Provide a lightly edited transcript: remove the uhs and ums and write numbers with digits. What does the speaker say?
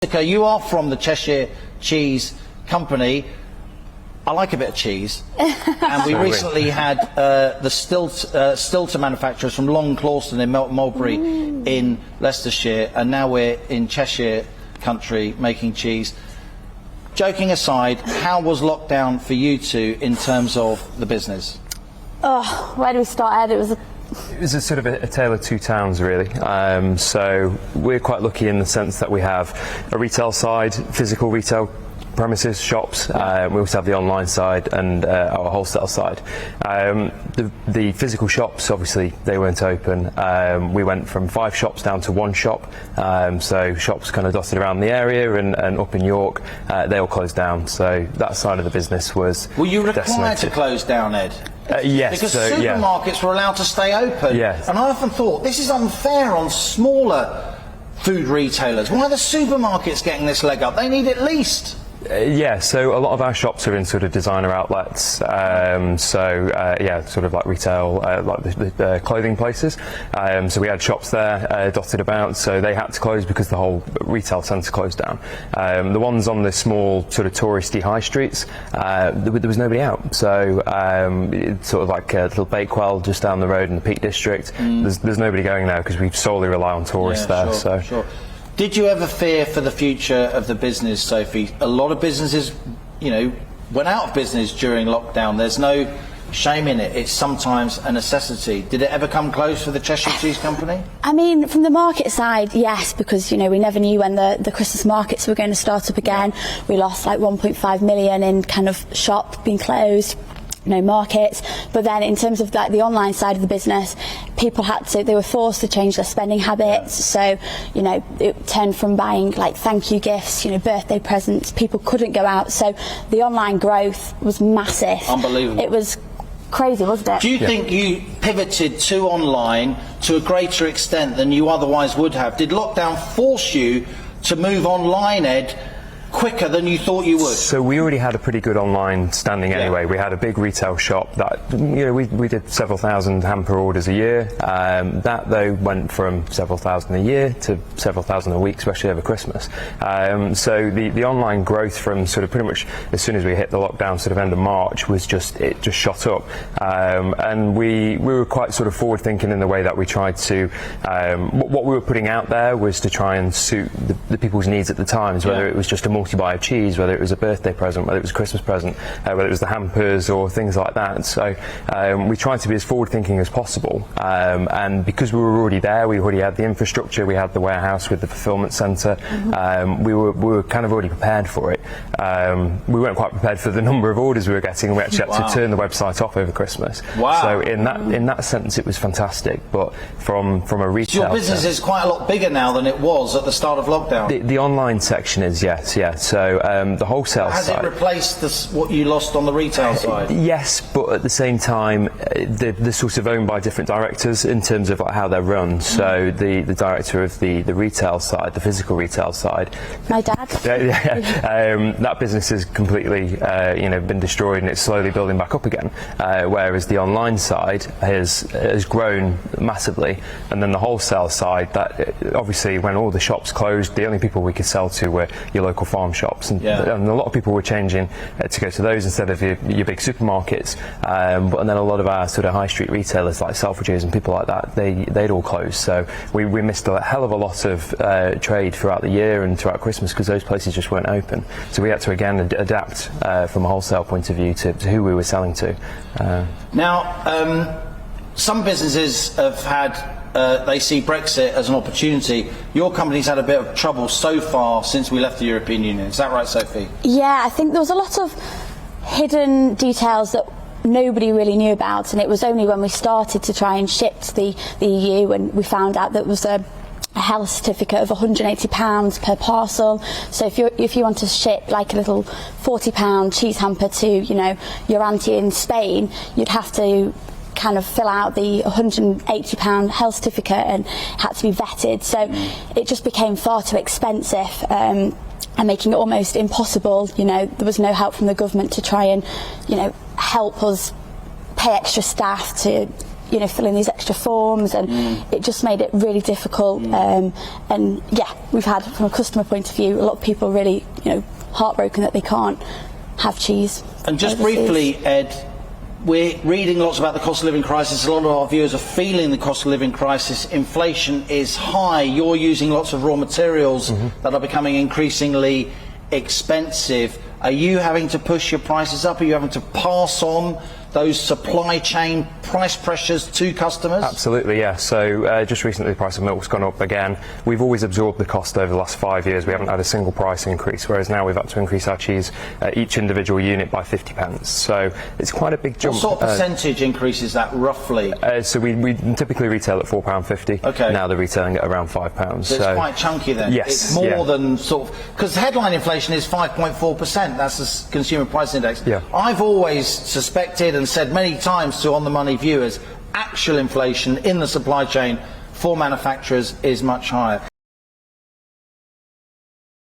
You are from the Cheshire Cheese Company. I like a bit of cheese, and we recently had the Stilton manufacturers from Long Clawston in Mulberry in Leicestershire, and now we're in Cheshire country making cheese. Joking aside, how was lockdown for you two in terms of the business? Oh, where do we start, Ed? It was a sort of a tale of two towns, really. So we're quite lucky in the sense that we have a retail side, physical retail premises, shops. We also have the online side and our wholesale side. The physical shops, obviously, they weren't open. We went from 5 shops down to 1 shop. So shops kind of dotted around the area and up in York, they all closed down. So that side of the business was Were you required decimated. to close down, Ed? Yes. Because so, supermarkets were allowed to stay open. Yes. And I often thought, this is unfair on smaller food retailers. Why are the supermarkets getting this leg up? They need at least... So a lot of our shops are in sort of designer outlets, sort of like retail, like the clothing places. So we had shops there dotted about, so they had to close because the whole retail centre closed down. The ones on the small sort of touristy high streets, there was nobody out. So it's sort of like a little Bakewell just down the road in the Peak District. There's nobody going there because we solely rely on tourists there. Sure. Did you ever fear for the future of the business, Sophie? A lot of businesses, went out of business during lockdown. There's no shame in it. It's sometimes a necessity. Did it ever come close for the Cheshire Cheese Company? I mean, from the market side, yes, because, we never knew when the Christmas markets were going to start up again. We lost like 1.5 million in kind of shop being closed. No markets, but then in terms of like the online side of the business, people they were forced to change their spending habits. So it turned from buying like thank you gifts, birthday presents. People couldn't go out, so the online growth was massive. Unbelievable. It was crazy, wasn't it? Do you think you pivoted to online to a greater extent than you otherwise would have? Did lockdown force you to move online, Ed, quicker than you thought you would? So we already had a pretty good online standing anyway. We had a big retail shop that we did several thousand hamper orders a year. That though went from several thousand a year to several thousand a week, especially over Christmas. So the online growth from sort of pretty much as soon as we hit the lockdown, sort of end of March, was just shot up. And we were quite sort of forward thinking in the way that we tried to what we were putting out there was to try and suit the people's needs at the times, whether it was just a multi-buy of cheese, whether it was a birthday present, whether it was a Christmas present, whether it was the hampers or things like that. So we tried to be as forward-thinking as possible, and because we were already there, we already had the infrastructure, we had the warehouse with the fulfilment centre. We were kind of already prepared for it. We weren't quite prepared for the number of orders we were getting, and we actually had to turn the website off over Christmas. Wow. So in that sense, it was fantastic. But from a retail, your business is quite a lot bigger now than it was at the start of lockdown. The online section is yes. So the wholesale side... Has it replaced what you lost on the retail side? Yes, but at the same time, they're sort of owned by different directors in terms of like how they're run. So the director of the retail side, the physical retail side... My dad. That business has completely been destroyed, and it's slowly building back up again. Whereas the online side has grown massively. And then the wholesale side, that obviously when all the shops closed, the only people we could sell to were your local farm shops, and a lot of people were changing to go to those instead of your big supermarkets. But then a lot of our sort of high street retailers like Selfridges and people like that, they'd all closed. So we missed a hell of a lot of trade throughout the year and throughout Christmas because those places just weren't open. So we had to again adapt from a wholesale point of view to who we were selling to. Now, some businesses have had they see Brexit as an opportunity. Your company's had a bit of trouble so far since we left the European Union. Is that right, Sophie? Yeah, I think there was a lot of hidden details that nobody really knew about, and it was only when we started to try and ship to the EU and we found out that was a health certificate of £180 per parcel. So if you want to ship like a little £40 cheese hamper to your auntie in Spain, you'd have to kind of fill out the £180 health certificate and had to be vetted. So it just became far too expensive and making it almost impossible. There was no help from the government to try and help us pay extra staff to fill in these extra forms, and it just made it really difficult. And yeah, we've had, from a customer point of view, a lot of people really, heartbroken that they can't have cheese. And just overseas. briefly, Ed, we're reading lots about the cost of living crisis. A lot of our viewers are feeling the cost of living crisis. Inflation is high. You're using lots of raw materials that are becoming increasingly expensive. Are you having to push your prices up? Are you having to pass on those supply chain price pressures to customers? Absolutely, yeah. So just recently the price of milk's gone up again. We've always absorbed the cost over the last 5 years. We haven't had a single price increase, whereas now we've had to increase our cheese, each individual unit, by 50 pence. So it's quite a big jump. What sort of percentage increase is that, roughly? So we typically retail at £4.50. Okay. Now they're retailing at around £5. So it's quite chunky then. Yes. It's more than sort of, because headline inflation is 5.4%. That's the consumer price index. Yeah. I've always suspected and said many times to On the Money viewers, actual inflation in the supply chain for manufacturers is much higher.